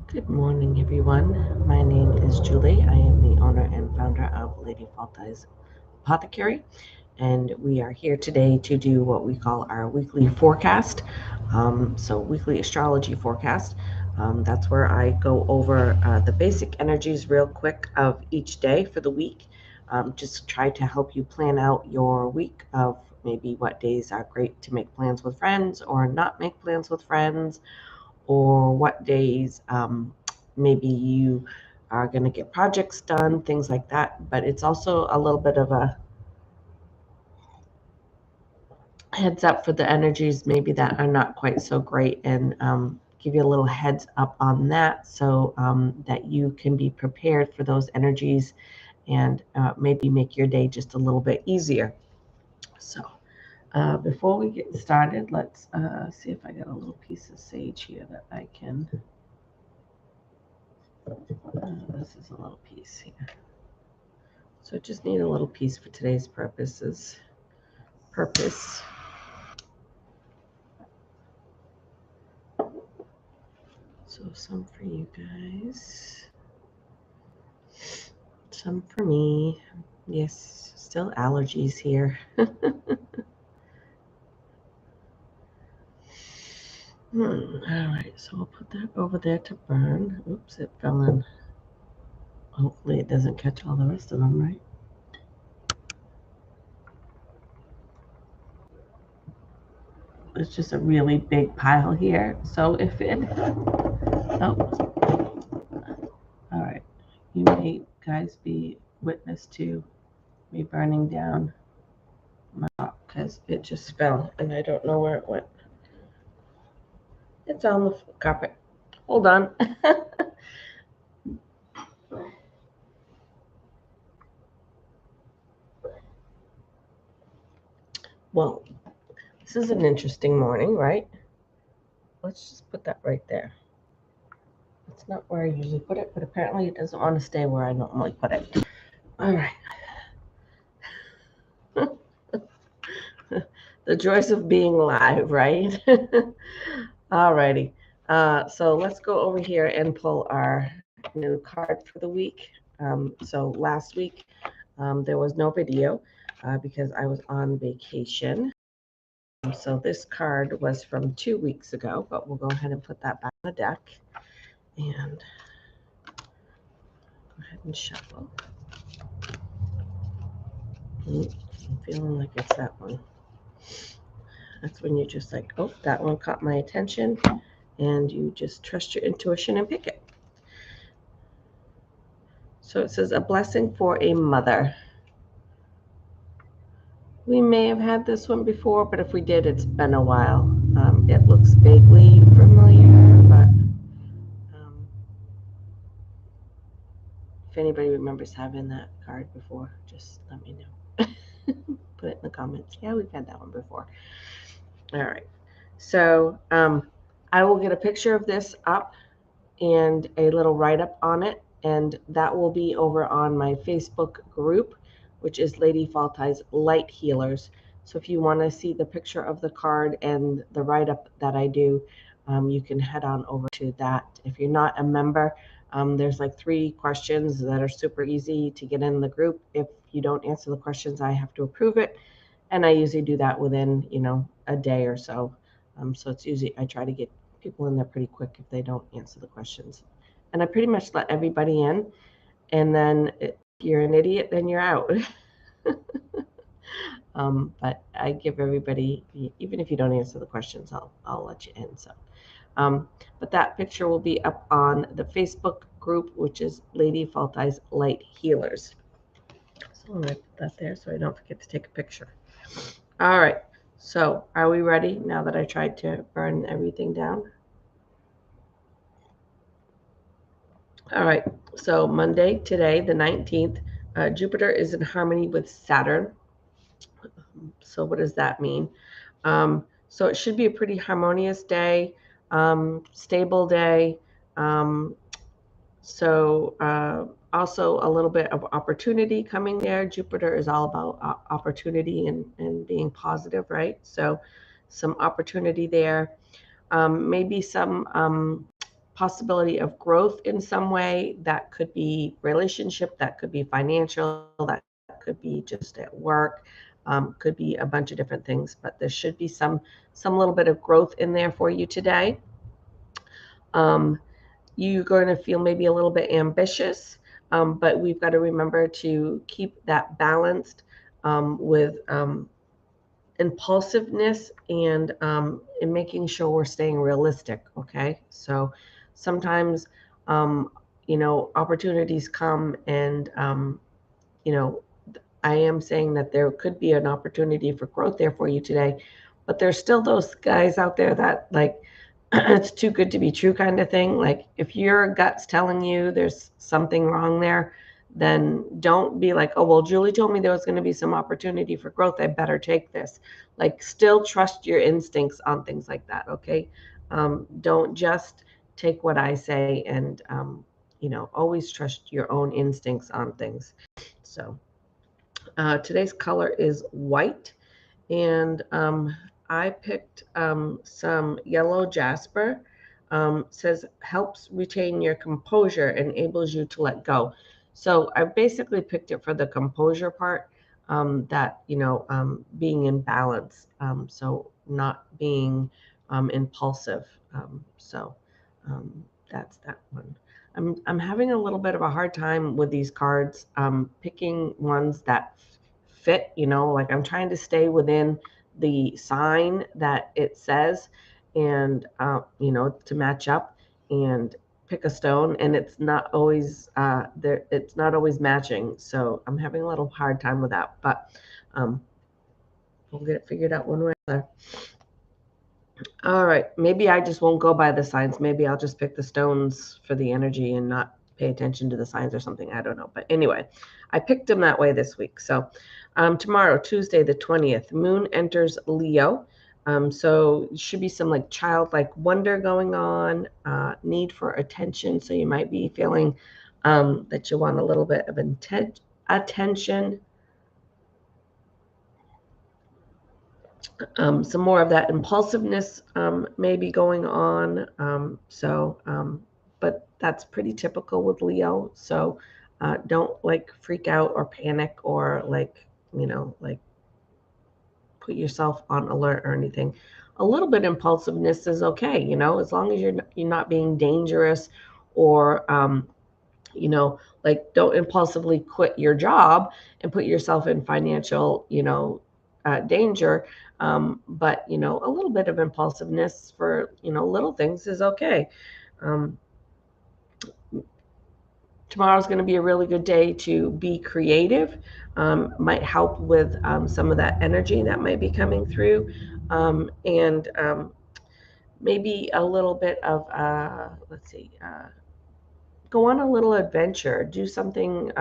Good morning, everyone. My name is Julie. I am the owner and founder of Lady Faltai's Apothecary, and we are here today to do what we call our weekly forecast. Weekly astrology forecast. That's where I go over the basic energies real quick of each day for the week. Just try to help you plan out your week of maybe what days are great to make plans with friends or not make plans with friends, or what days maybe you are going to get projects done, things like that. But it's also a little bit of a heads up for the energies maybe that are not quite so great, and give you a little heads up on that, so that you can be prepared for those energies and maybe make your day just a little bit easier. So before we get started, let's see if I got a little piece of sage here that I can. This is a little piece here. So I just need a little piece for today's purpose. So some for you guys, some for me. Yes, still allergies here. All right, so we'll put that over there to burn. Oops, it fell in. Hopefully it doesn't catch all the rest of them, right? It's just a really big pile here. So if it, oh, all right. You may, guys, be witness to me burning down my top because it just fell and I don't know where it went. It's on the carpet. Hold on. Well, this is an interesting morning, right? Let's just put that right there. It's not where I usually put it, but apparently it doesn't want to stay where I normally put it. All right. The joys of being live, right? All righty. So let's go over here and pull our new card for the week. So last week there was no video because I was on vacation. So this card was from 2 weeks ago, but we'll go ahead and put that back on the deck and go ahead and shuffle. I'm feeling like it's that one. That's when you're just like, oh, that one caught my attention, and you just trust your intuition and pick it. So it says, a blessing for a mother. We may have had this one before, but if we did, it's been a while. It looks vaguely familiar, but if anybody remembers having that card before, just let me know. Put it in the comments. Yeah, we've had that one before. All right. So I will get a picture of this up and a little write-up on it, and that will be over on my Facebook group, which is Lady Faltai's Light Healers. So if you want to see the picture of the card and the write-up that I do, you can head on over to that. If you're not a member, there's like 3 questions that are super easy to get in the group. If you don't answer the questions, I have to approve it, and I usually do that within a day or so. So it's usually, I try to get people in there pretty quick if they don't answer the questions, and I pretty much let everybody in, and then if you're an idiot, then you're out. But I give everybody, even if you don't answer the questions, I'll let you in. So but that picture will be up on the Facebook group, which is Lady Faltai's Light Healers. So I'm going to put that there so I don't forget to take a picture. All right, so are we ready now that I tried to burn everything down? All right, so Monday, today, the 19th, Jupiter is in harmony with Saturn. So what does that mean? So it should be a pretty harmonious day, stable day. Also a little bit of opportunity coming there. Jupiter is all about opportunity and being positive, right? So some opportunity there. Maybe some possibility of growth in some way. That could be relationship, that could be financial, that could be just at work, could be a bunch of different things, but there should be some little bit of growth in there for you today. You're going to feel maybe a little bit ambitious, but we've got to remember to keep that balanced with impulsiveness and in making sure we're staying realistic. Okay, so sometimes opportunities come, and I am saying that there could be an opportunity for growth there for you today, but there's still those guys out there that like it's too good to be true kind of thing. Like if your gut's telling you there's something wrong there, then don't be like, oh, well, Julie told me there was going to be some opportunity for growth. I better take this. Like still trust your instincts on things like that. Okay. Don't just take what I say, and, always trust your own instincts on things. So today's color is white, and I picked some yellow jasper. Says helps retain your composure, enables you to let go. So I basically picked it for the composure part, that being in balance, so not being impulsive. So that's that one. I'm having a little bit of a hard time with these cards, picking ones that fit, like I'm trying to stay within the sign that it says, and to match up and pick a stone, and it's not always there, it's not always matching, so I'm having a little hard time with that, but we'll get it figured out one way or another. All right, maybe I just won't go by the signs. Maybe I'll just pick the stones for the energy and not pay attention to the signs or something. I don't know. But anyway, I picked them that way this week. So tomorrow, Tuesday, the 20th, Moon enters Leo. So should be some like childlike wonder going on, need for attention. So you might be feeling that you want a little bit of attention. Some more of that impulsiveness may be going on. But that's pretty typical with Leo. So don't like freak out or panic or like put yourself on alert or anything. A little bit impulsiveness is okay, as long as you're not being dangerous or like don't impulsively quit your job and put yourself in financial, danger. But, a little bit of impulsiveness for, little things is okay. Tomorrow's going to be a really good day to be creative. Might help with some of that energy that might be coming through. And maybe a little bit of, go on a little adventure, do something,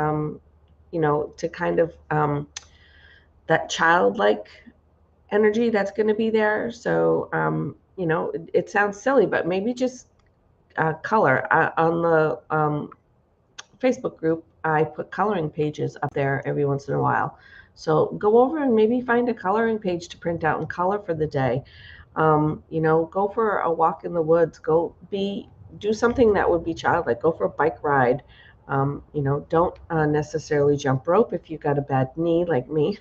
to kind of that childlike energy that's going to be there. So, it sounds silly, but maybe just color. On the Facebook group, I put coloring pages up there every once in a while. So go over and maybe find a coloring page to print out and color for the day. Go for a walk in the woods. Do something that would be childlike. Go for a bike ride. Don't necessarily jump rope if you've got a bad knee like me,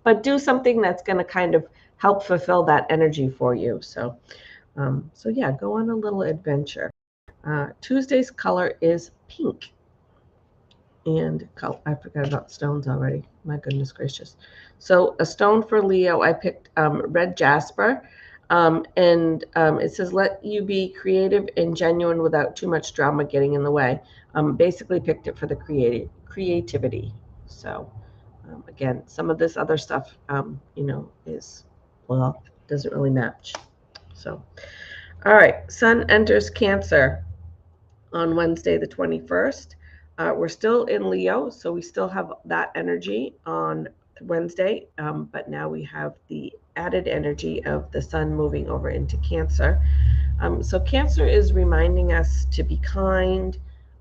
but do something that's going to kind of help fulfill that energy for you. So yeah, go on a little adventure. Tuesday's color is pink. And I forgot about stones already. My goodness gracious. So a stone for Leo, I picked red jasper. And it says, let you be creative and genuine without too much drama getting in the way. Basically picked it for the creativity. So again, some of this other stuff, doesn't really match. So, all right, Sun enters Cancer on Wednesday, the 21st. We're still in Leo, so we still have that energy on Wednesday, but now we have the added energy of the sun moving over into Cancer. So Cancer is reminding us to be kind,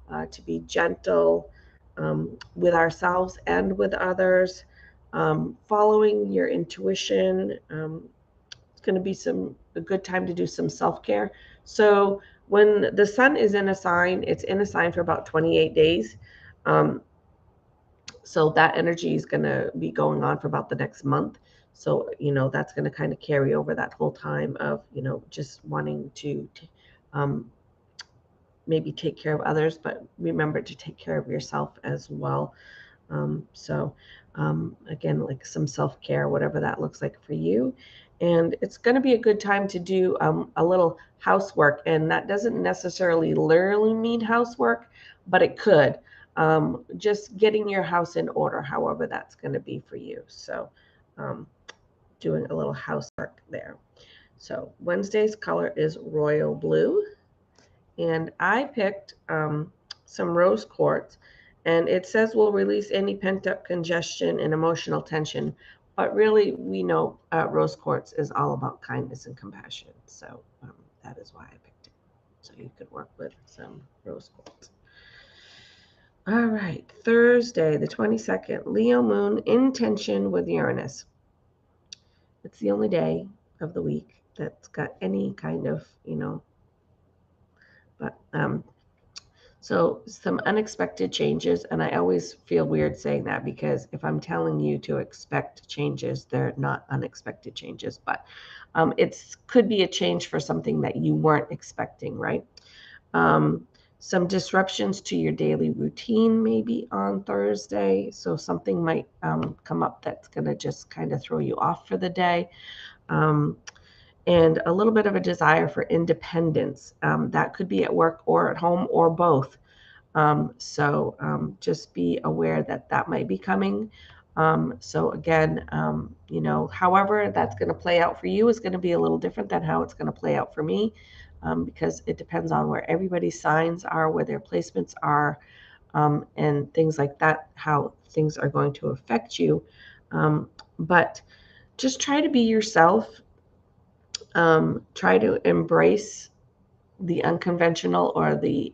to be gentle with ourselves and with others, following your intuition. It's going to be a good time to do some self-care. So when the sun is in a sign, it's in a sign for about 28 days. So that energy is going to be going on for about the next month. So, that's going to kind of carry over that whole time of, just wanting to maybe take care of others, but remember to take care of yourself as well. So, again, like some self care, whatever that looks like for you. And it's going to be a good time to do a little housework. And that doesn't necessarily literally mean housework, but it could. Just getting your house in order, however that's going to be for you. So, doing a little housework there. So, Wednesday's color is royal blue. And I picked some rose quartz, and it says will release any pent-up congestion and emotional tension. But really, we know rose quartz is all about kindness and compassion. So that is why I picked it. So you could work with some rose quartz. All right, Thursday, the 22nd, Leo moon in tension with Uranus. It's the only day of the week that's got any kind of, but so some unexpected changes, and I always feel weird saying that because if I'm telling you to expect changes, they're not unexpected changes, but it could be a change for something that you weren't expecting, right? Some disruptions to your daily routine maybe on Thursday, so something might come up that's going to just kind of throw you off for the day. And a little bit of a desire for independence. That could be at work or at home or both. So just be aware that that might be coming. So again, however that's going to play out for you is going to be a little different than how it's going to play out for me, because it depends on where everybody's signs are, where their placements are, and things like that, how things are going to affect you. But just try to be yourself. Try to embrace the unconventional or the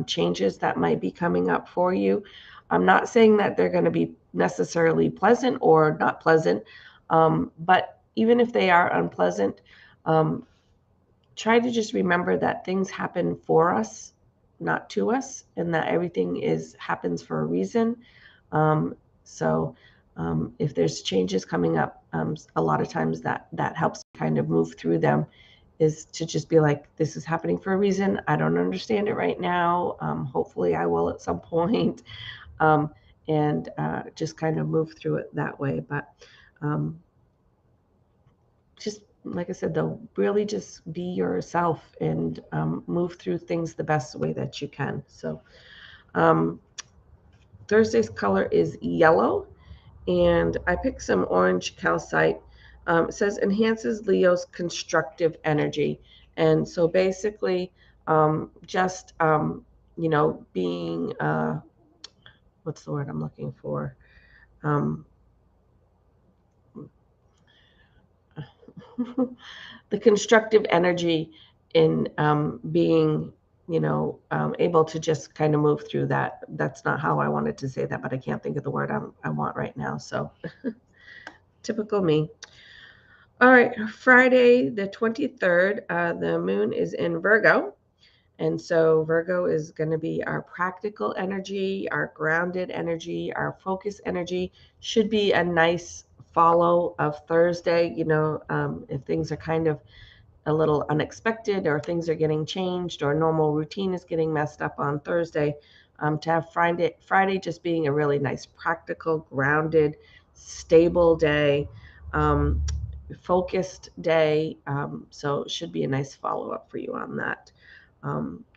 changes that might be coming up for you. I'm not saying that they're going to be necessarily pleasant or not pleasant, but even if they are unpleasant, try to just remember that things happen for us, not to us, and that everything happens for a reason. So if there's changes coming up, a lot of times that helps kind of move through them, is to just be like, this is happening for a reason. I don't understand it right now. Hopefully I will at some point. And just kind of move through it that way. But just like I said, though, really just be yourself and move through things the best way that you can. So Thursday's color is yellow, and I picked some orange calcite. It says enhances Leo's constructive energy. And so basically, just, being, what's the word I'm looking for? The constructive energy in being, able to just kind of move through that. That's not how I wanted to say that, but I can't think of the word I want right now. So typical me. All right, Friday, the 23rd, the moon is in Virgo. And so Virgo is going to be our practical energy, our grounded energy, our focus energy. Should be a nice follow of Thursday. If things are kind of a little unexpected or things are getting changed or normal routine is getting messed up on Thursday, to have Friday just being a really nice, practical, grounded, stable day, focused day. So it should be a nice follow-up for you on that.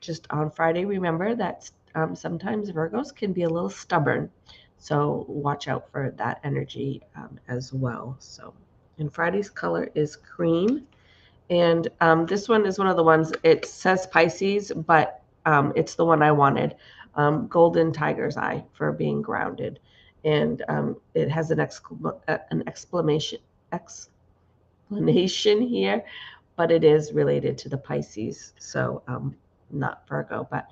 Just on Friday, remember that sometimes Virgos can be a little stubborn. So watch out for that energy as well. So, and Friday's color is cream. And this one is one of the ones, it says Pisces, but it's the one I wanted. Golden Tiger's Eye for being grounded. And it has an explanation here, but it is related to the Pisces. So not Virgo, but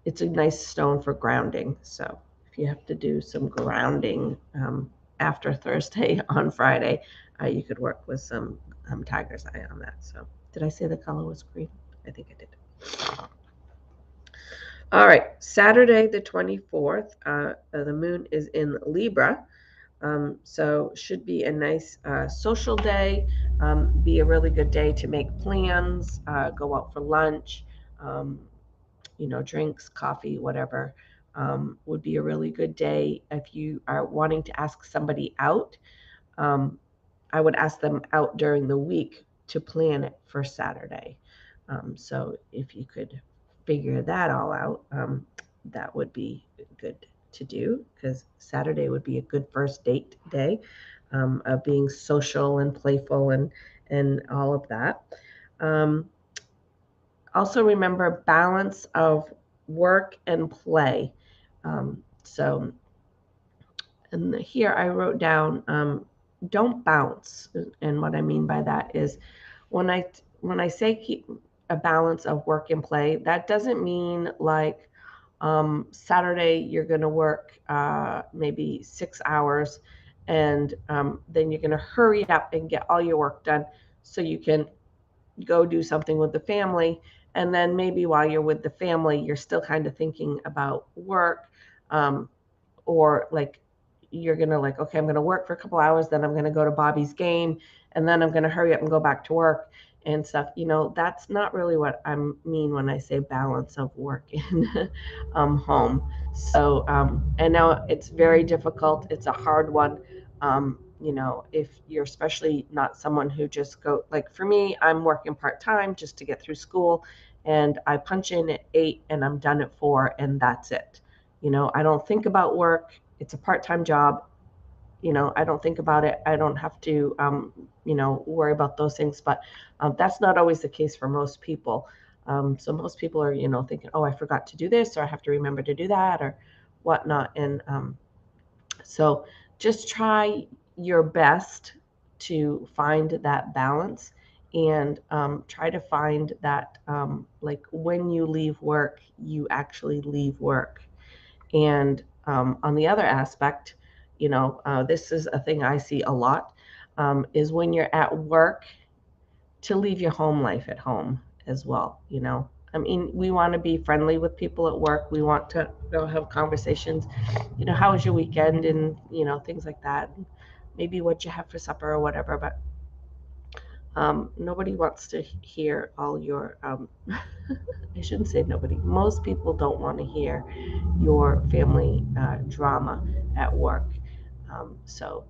it's a nice stone for grounding. So if you have to do some grounding after Thursday on Friday, you could work with some Tiger's Eye on that. So did I say the color was green? I think I did. All right, Saturday the 24th, the moon is in Libra. So should be a nice social day, be a really good day to make plans, go out for lunch, um, drinks, coffee, whatever. Would be a really good day if you are wanting to ask somebody out. Um, I would ask them out during the week to plan it for Saturday. So if you could figure that all out, that would be good to do, because Saturday would be a good first date day, of being social and playful and all of that. Um, Also remember balance of work and play. So and here I wrote down, don't bounce. And what I mean by that is when I say keep a balance of work and play, that doesn't mean like Saturday you're going to work maybe 6 hours, and then you're going to hurry up and get all your work done so you can go do something with the family. And then maybe while you're with the family, you're still kind of thinking about work. Or like you're gonna like, okay, I'm gonna work for a couple hours, then I'm gonna go to Bobby's game, and then I'm gonna hurry up and go back to work and stuff. That's not really what I mean when I say balance of work and home. So I know it's very difficult. It's a hard one. If you're especially not someone who just go, like for me, I'm working part-time just to get through school, and I punch in at 8 and I'm done at 4, and that's it. I don't think about work. It's a part-time job. I don't think about it. I don't have to, worry about those things. But that's not always the case for most people. So most people are, thinking, oh, I forgot to do this, or I have to remember to do that, or whatnot. And so just try your best to find that balance, and try to find that, like when you leave work, you actually leave work. And on the other aspect, this is a thing I see a lot, is when you're at work, to leave your home life at home as well. I mean, we want to be friendly with people at work. We want to have conversations. How was your weekend, and things like that. Maybe what you have for supper or whatever. But nobody wants to hear all your. I shouldn't say nobody. Most people don't want to hear your family drama at work. So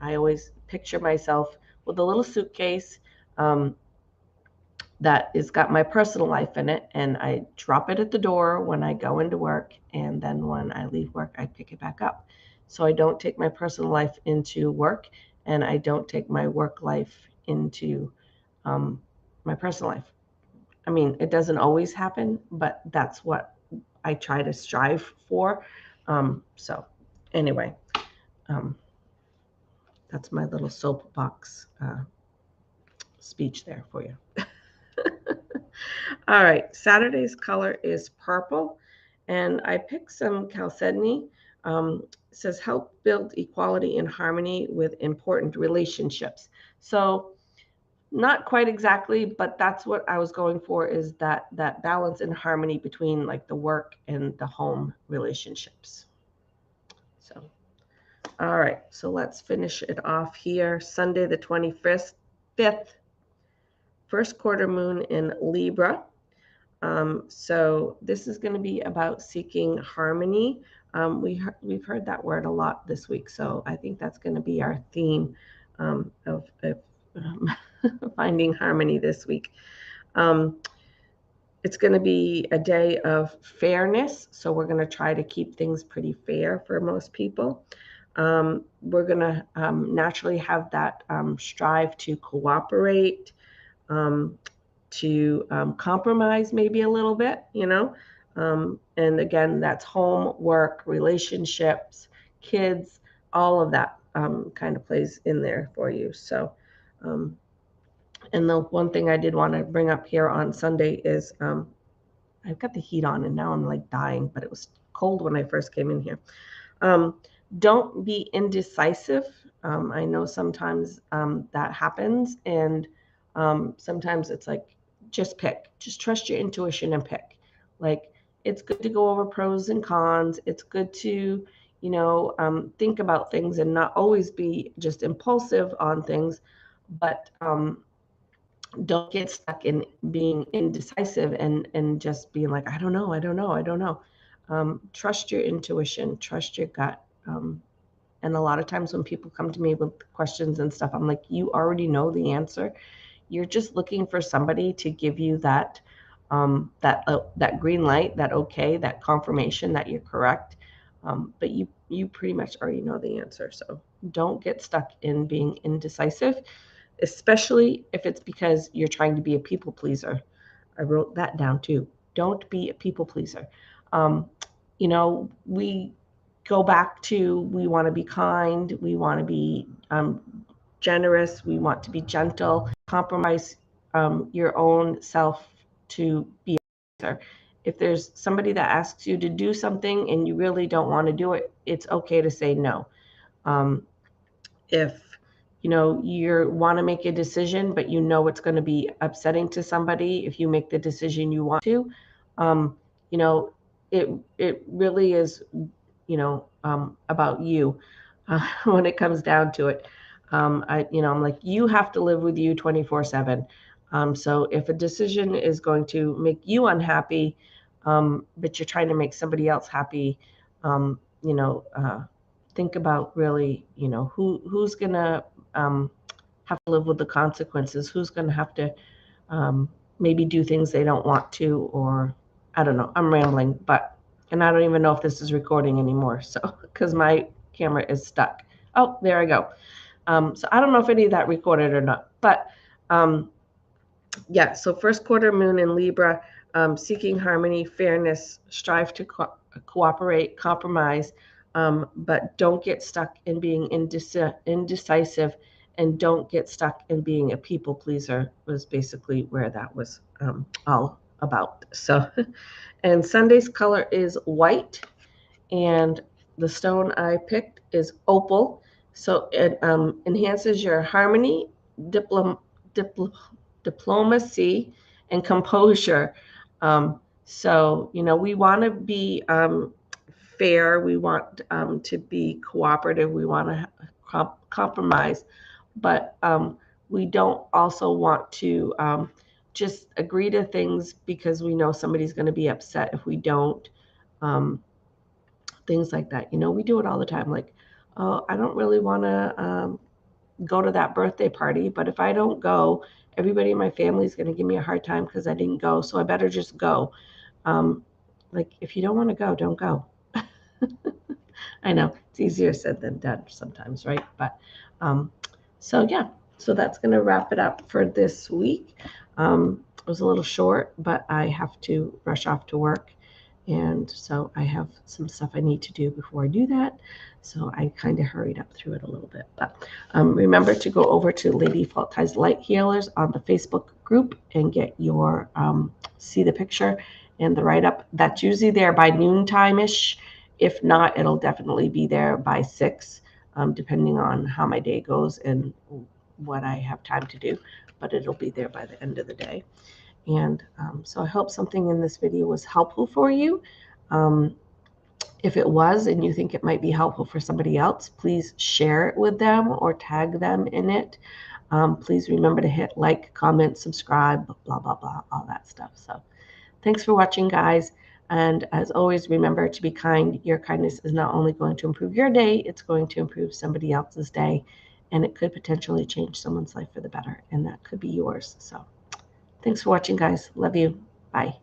I always picture myself with a little suitcase, that has got my personal life in it, and I drop it at the door when I go into work, and then when I leave work, I pick it back up. So I don't take my personal life into work, and I don't take my work life into um, my personal life. I mean, it doesn't always happen, but that's what I try to strive for. So anyway, um, that's my little soapbox speech there for you. All right, Saturday's color is purple, and I picked some chalcedony. It says help build equality and harmony with important relationships. So not quite exactly, but that's what I was going for, is that balance and harmony between like the work and the home relationships. So, all right, so let's finish it off here. Sunday the 25th, first quarter moon in Libra. So this is going to be about seeking harmony. We've heard that word a lot this week, so I think that's going to be our theme, of finding harmony this week. It's going to be a day of fairness, so we're going to try to keep things pretty fair for most people. We're going to naturally have that strive to cooperate, um, to compromise maybe a little bit, and again, that's home, work, relationships, kids, all of that kind of plays in there for you. So, and the one thing I did want to bring up here on Sunday is, I've got the heat on and now I'm like dying, but it was cold when I first came in here. Um, don't be indecisive. I know sometimes that happens, and sometimes it's like just pick. Just trust your intuition and pick. Like, it's good to go over pros and cons. It's good to, think about things and not always be just impulsive on things, but don't get stuck in being indecisive and just being like, I don't know, I don't know, I don't know. Trust your intuition, trust your gut. And a lot of times when people come to me with questions and stuff, I'm like, you already know the answer. You're just looking for somebody to give you that that green light, that okay, that confirmation that you're correct. But you pretty much already know the answer. So don't get stuck in being indecisive, especially if it's because you're trying to be a people pleaser. I wrote that down too. Don't be a people pleaser. Um, we go back to, we want to be kind, we want to be generous, we want to be gentle, compromise your own self to be a pleaser. If there's somebody that asks you to do something and you really don't want to do it, it's okay to say no. If you want to make a decision but it's going to be upsetting to somebody if you make the decision you want to, um, you know it really is about you, when it comes down to it. I'm like, you have to live with you 24/7. So if a decision is going to make you unhappy, but you're trying to make somebody else happy, think about really, who's gonna have to live with the consequences, who's gonna have to maybe do things they don't want to, or I don't know. I'm rambling, and I don't even know if this is recording anymore, so because my camera is stuck. Oh, there I go. So I don't know if any of that recorded or not, but yeah. So first quarter moon in Libra, seeking harmony, fairness, strive to cooperate, compromise, but don't get stuck in being indecisive, and don't get stuck in being a people pleaser, was basically where that was all about. So, and Sunday's color is white, and the stone I picked is opal. So it enhances your harmony, diplom, dipl, diplomacy, and composure. So, we want to be fair. We want to be cooperative. We want to compromise, but we don't also want to just agree to things because we know somebody's going to be upset if we don't. Um, Things like that. We do it all the time. Like, oh, I don't really want to go to that birthday party, but if I don't go, everybody in my family is going to give me a hard time because I didn't go. So I better just go. Like, if you don't want to go, don't go. I know it's easier said than done sometimes, right? But so yeah, so that's going to wrap it up for this week. It was a little short, but I have to rush off to work. And so I have some stuff I need to do before I do that. So I kind of hurried up through it a little bit. But remember to go over to Lady Faultie's Light Healers on the Facebook group and get your, see the picture and the write-up. That's usually there by noontime-ish. If not, it'll definitely be there by 6, depending on how my day goes and what I have time to do. But it'll be there by the end of the day. And so I hope something in this video was helpful for you. If it was and you think it might be helpful for somebody else, please share it with them or tag them in it. Please remember to hit like, comment, subscribe, blah, blah, blah, all that stuff. So thanks for watching, guys. And as always, remember to be kind. Your kindness is not only going to improve your day, it's going to improve somebody else's day. And it could potentially change someone's life for the better. And that could be yours. So thanks for watching, guys. Love you. Bye.